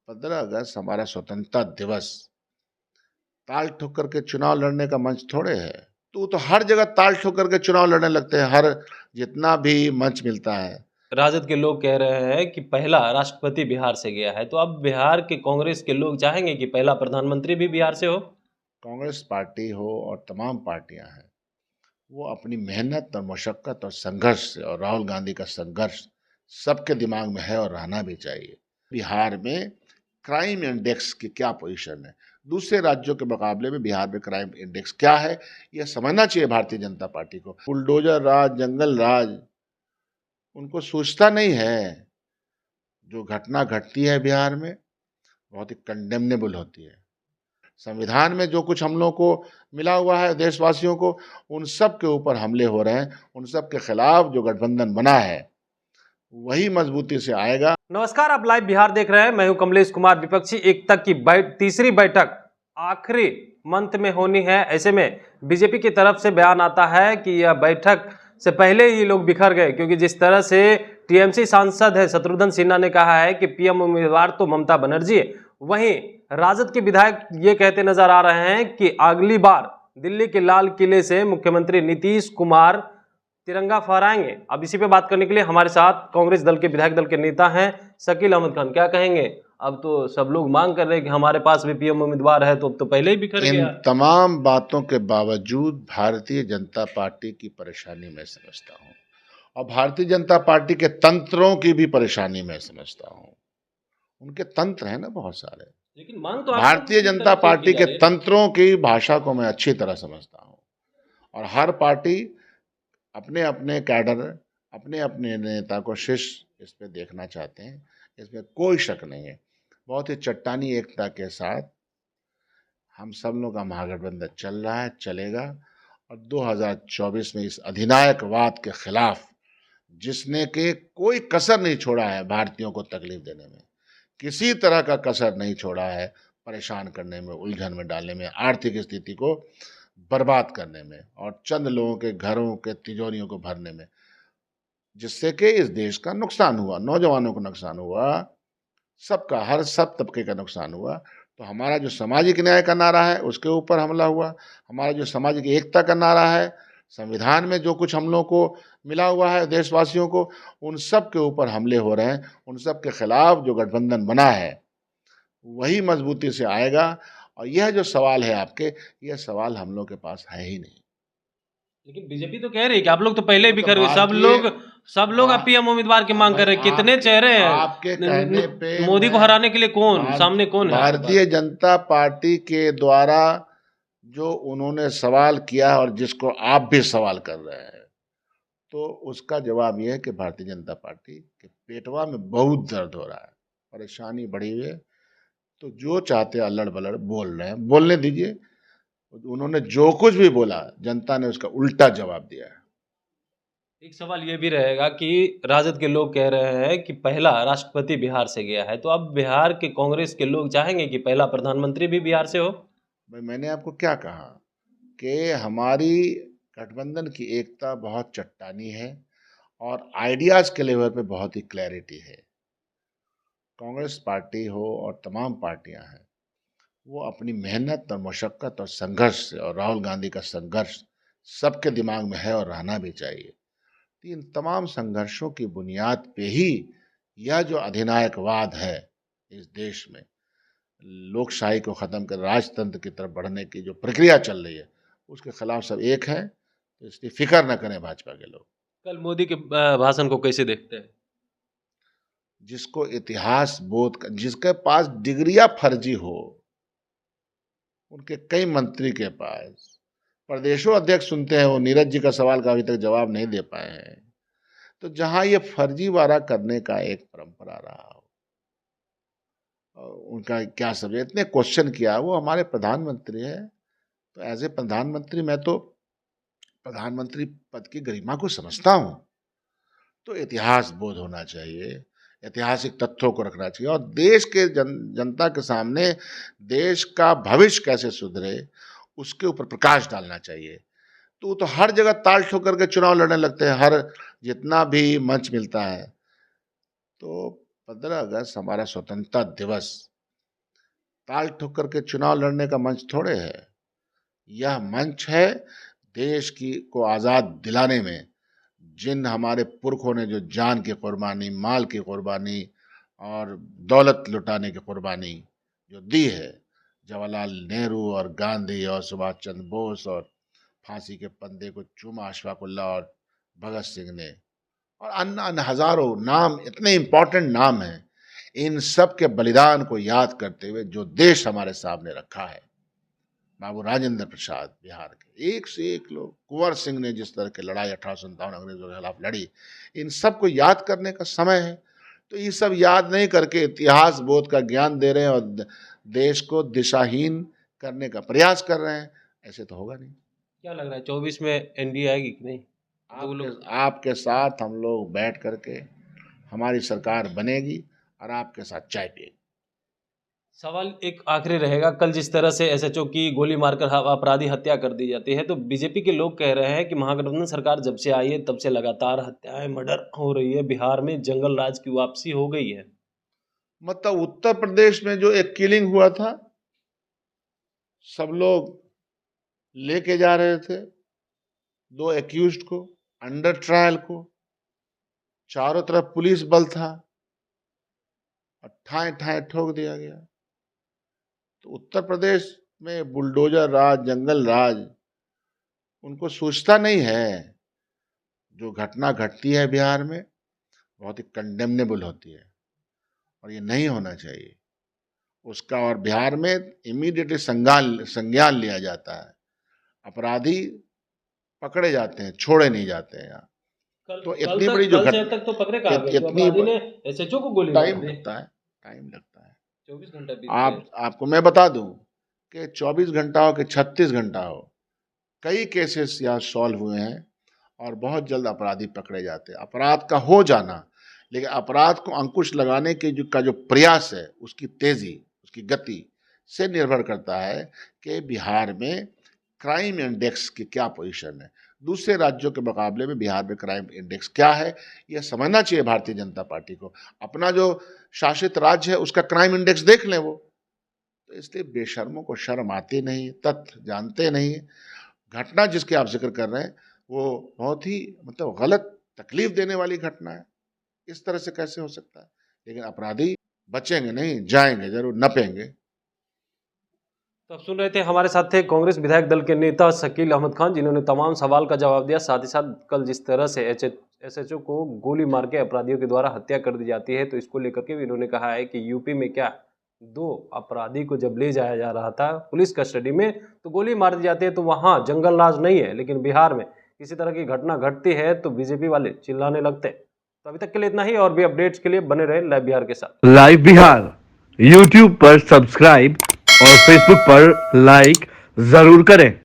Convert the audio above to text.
15 अगस्त हमारा स्वतंत्रता दिवस ताल ठोक के चुनाव लड़ने का मंच थोड़े है। तो हर जगह ताल ठोक के चुनाव लड़ने लगते हैं, हर जितना भी मंच मिलता है। राजद के लोग कह रहे हैं कि पहला राष्ट्रपति बिहार से गया है, तो अब बिहार के कांग्रेस के लोग चाहेंगे कि पहला प्रधानमंत्री भी बिहार से हो। कांग्रेस पार्टी हो और तमाम पार्टियां हैं, वो अपनी मेहनत और मशक्कत और संघर्ष से, और राहुल गांधी का संघर्ष सबके दिमाग में है और रहना भी चाहिए। बिहार में क्राइम इंडेक्स की क्या पोजीशन है, दूसरे राज्यों के मुकाबले में बिहार में क्राइम इंडेक्स क्या है, यह समझना चाहिए भारतीय जनता पार्टी को। बुलडोजर राज, जंगल राज उनको सूझता नहीं है। जो घटना घटती है बिहार में बहुत ही कंडेमनेबल होती है। संविधान में जो कुछ हम लोगों को मिला हुआ है देशवासियों को, उन सब के ऊपर हमले हो रहे हैं। उन सब के खिलाफ जो गठबंधन बना है वही मजबूती से आएगा। नमस्कार, आप लाइव बिहार देख रहे हैं। मैं हूं कमलेश कुमार। विपक्षी एकता की तीसरी बैठक आखिरी मंथ में होनी है। ऐसे में बीजेपी की तरफ से बयान आता है कि यह बैठक से पहले ही लोग बिखर गए, क्योंकि जिस तरह से टीएमसी सांसद है शत्रुघ्न सिन्हा ने कहा है कि पीएम उम्मीदवार तो ममता बनर्जी है, वहीं राजद के विधायक ये कहते नजर आ रहे हैं कि अगली बार दिल्ली के लाल किले से मुख्यमंत्री नीतीश कुमार तिरंगा फहराएंगे। अब इसी पे बात करने के लिए हमारे साथ कांग्रेस दल के विधायक दल के नेता हैं शकील अहमद खान। क्या कहेंगे? अब तो सब लोग मांग कर रहे हैं कि हमारे पास भी पीएम उम्मीदवार है, तो अब तो पहले ही बिखर गया। इन तमाम बातों के बावजूद भारतीय जनता पार्टी की परेशानी मैं समझता हूँ, और भारतीय जनता पार्टी के तंत्रों की भी परेशानी मैं समझता हूँ। उनके तंत्र हैं ना बहुत सारे, लेकिन मांग तो भारतीय जनता पार्टी के तंत्रों की भाषा को मैं अच्छी तरह समझता हूँ। और हर पार्टी अपने अपने कैडर, अपने अपने नेता को शिष्य इस पे देखना चाहते हैं, इसमें कोई शक नहीं है। बहुत ही चट्टानी एकता के साथ हम सब लोग का महागठबंधन चल रहा है, चलेगा। और 2024 में इस अधिनायकवाद के खिलाफ जिसने के कोई कसर नहीं छोड़ा है भारतीयों को तकलीफ देने में, किसी तरह का कसर नहीं छोड़ा है परेशान करने में, उलझन में डालने में, आर्थिक स्थिति को बर्बाद करने में और चंद लोगों के घरों के तिजोरियों को भरने में, जिससे कि इस देश का नुकसान हुआ, नौजवानों को नुकसान हुआ, सबका, हर सब तबके का नुकसान हुआ। तो हमारा जो सामाजिक न्याय का नारा है उसके ऊपर हमला हुआ, हमारा जो सामाजिक एकता का नारा है, संविधान में जो कुछ हम लोगों को मिला हुआ है देशवासियों को, उन सब के ऊपर हमले हो रहे हैं। उन सब के खिलाफ जो गठबंधन बना है वही मजबूती से आएगा। और यह जो सवाल है आपके, यह सवाल हम लोग के पास है ही नहीं। लेकिन बीजेपी तो कह रही है कि आप लोग तो पहले ही बिखर गए। सब लोग अब पीएम उम्मीदवार की मांग कर रहे हैं। कितने चेहरे हैं आपके कहने पे? मोदी को हराने के लिए कौन सामने, कौन है? भारतीय जनता पार्टी के द्वारा जो उन्होंने सवाल किया और जिसको आप भी सवाल कर रहे हैं, तो उसका जवाब यह है कि भारतीय जनता पार्टी के पेटवा में बहुत दर्द हो रहा है, परेशानी बढ़ी हुई है। तो जो चाहते अल्लड़ बल्लड़ बोल रहे हैं, बोलने दीजिए। उन्होंने जो कुछ भी बोला जनता ने उसका उल्टा जवाब दिया है। एक सवाल ये भी रहेगा कि राजद के लोग कह रहे हैं कि पहला राष्ट्रपति बिहार से गया है, तो अब बिहार के कांग्रेस के लोग चाहेंगे कि पहला प्रधानमंत्री भी बिहार से हो। भाई, मैंने आपको क्या कहा कि हमारी गठबंधन की एकता बहुत चट्टानी है और आइडियाज के लेवल पे बहुत ही क्लैरिटी है। कांग्रेस पार्टी हो और तमाम पार्टियां हैं, वो अपनी मेहनत और मशक्कत और संघर्ष से, और राहुल गांधी का संघर्ष सबके दिमाग में है और रहना भी चाहिए। इन तमाम संघर्षों की बुनियाद पे ही यह जो अधिनायकवाद है इस देश में, लोकशाही को खत्म कर राजतंत्र की तरफ बढ़ने की जो प्रक्रिया चल रही है, उसके खिलाफ सब एक है। तो इसकी फिक्र न करें भाजपा के लोग। कल मोदी के भाषण को कैसे देखते हैं? जिसको इतिहास बोध का, जिसके पास डिग्रियां फर्जी हो, उनके कई मंत्री के पास प्रदेशों अध्यक्ष सुनते हैं, वो नीरज जी का सवाल का अभी तक जवाब नहीं दे पाए हैं। तो जहां ये फर्जीवाड़ा करने का एक परंपरा रहा हो, उनका क्या सब इतने क्वेश्चन किया, वो हमारे प्रधानमंत्री है। तो एज ए प्रधानमंत्री मैं तो प्रधानमंत्री पद की गरिमा को समझता हूं। तो इतिहास बोध होना चाहिए, ऐतिहासिक तथ्यों को रखना चाहिए, और देश के जनता के सामने देश का भविष्य कैसे सुधरे उसके ऊपर प्रकाश डालना चाहिए। तो हर जगह ताल ठोक के चुनाव लड़ने लगते हैं, हर जितना भी मंच मिलता है। तो 15 अगस्त हमारा स्वतंत्रता दिवस ताल ठोक करके चुनाव लड़ने का मंच थोड़े है। यह मंच है देश की को आज़ाद दिलाने में जिन हमारे पुरखों ने जो जान की कुर्बानी, माल की कुर्बानी और दौलत लुटाने की कुर्बानी जो दी है, जवाहरलाल नेहरू और गांधी और सुभाष चंद्र बोस और फांसी के फंदे को चूमा अशफाक उल्लाह और भगत सिंह ने, और अन्य अन्य हजारों नाम, इतने इम्पोर्टेंट नाम हैं, इन सब के बलिदान को याद करते हुए जो देश हमारे सामने रखा है, बाबू राजेंद्र प्रसाद बिहार के एक से एक लोग, कुंवर सिंह ने जिस तरह की लड़ाई 1857 अंग्रेजों के खिलाफ लड़ी, इन सब को याद करने का समय है। तो ये सब याद नहीं करके इतिहास बोध का ज्ञान दे रहे हैं और देश को दिशाहीन करने का प्रयास कर रहे हैं, ऐसे तो होगा नहीं। क्या लग रहा है 24 में एनडीए आएगी कि नहीं? आपके साथ हम लोग बैठ करके हमारी सरकार बनेगी और आपके साथ चाय पिएगी। सवाल एक आखिरी रहेगा, कल जिस तरह से एसएचओ की गोली मारकर अपराधी हत्या कर दी जाती है, तो बीजेपी के लोग कह रहे हैं कि महागठबंधन सरकार जब से आई है तब से लगातार हत्याएं, मर्डर हो रही है, बिहार में जंगल राज की वापसी हो गई है। मतलब उत्तर प्रदेश में जो एक किलिंग हुआ था, सब लोग लेके जा रहे थे 2 एक्यूज्ड को, अंडर ट्रायल को, चारों तरफ पुलिस बल था और ठाए ठाए ठोक दिया गया। तो उत्तर प्रदेश में बुलडोजर राज, जंगल राज उनको सोचता नहीं है। जो घटना घटती है बिहार में बहुत ही कंडेमनेबल होती है और ये नहीं होना चाहिए उसका, और बिहार में इमीडिएटली संज्ञान लिया जाता है, अपराधी पकड़े जाते हैं, छोड़े नहीं जाते हैं यहाँ। तो इतनी बड़ी जो घटना तक तो पकड़े कहाँ गए? इतनी ने एसएचओ को गोली मार दी। टाइम लगता है 24 घंटा। आपको मैं बता दूं कि 24 घंटा हो कि 36 घंटा हो, कई केसेस यहाँ सॉल्व हुए हैं और बहुत जल्द अपराधी पकड़े जाते हैं। अपराध का हो जाना, लेकिन अपराध को अंकुश लगाने के जो प्रयास है, उसकी तेजी, उसकी गति से निर्भर करता है कि बिहार में क्राइम इंडेक्स की क्या पोजीशन है। दूसरे राज्यों के मुकाबले में बिहार में क्राइम इंडेक्स क्या है, यह समझना चाहिए भारतीय जनता पार्टी को। अपना जो शासित राज्य है उसका क्राइम इंडेक्स देख लें वो। तो इसलिए बेशर्मों को शर्म आती नहीं, तथ्य जानते नहीं। घटना जिसके आप जिक्र कर रहे हैं वो बहुत ही मतलब गलत, तकलीफ देने वाली घटना है। इस तरह से कैसे हो सकता है? लेकिन अपराधी बचेंगे नहीं, जाएंगे जरूर, नपेंगे। तो अब सुन रहे थे, हमारे साथ थे कांग्रेस विधायक दल के नेता शकील अहमद खान, जिन्होंने तमाम सवाल का जवाब दिया। साथ ही साथ कल जिस तरह से एसएचओ को गोली मार के अपराधियों के द्वारा हत्या कर दी जाती है, तो इसको लेकर के भी इन्होंने कहा है कि यूपी में क्या 2 अपराधी को जब ले जाया जा रहा था पुलिस कस्टडी में तो गोली मार दी जाती है, तो वहाँ जंगल राज नहीं है। लेकिन बिहार में इसी तरह की घटना घटती है तो बीजेपी वाले चिल्लाने लगते हैं। तो अभी तक के लिए इतना ही, और भी अपडेट्स के लिए बने रहे लाइव बिहार के साथ। लाइव बिहार यूट्यूब पर सब्सक्राइब और फेसबुक पर लाइक जरूर करें।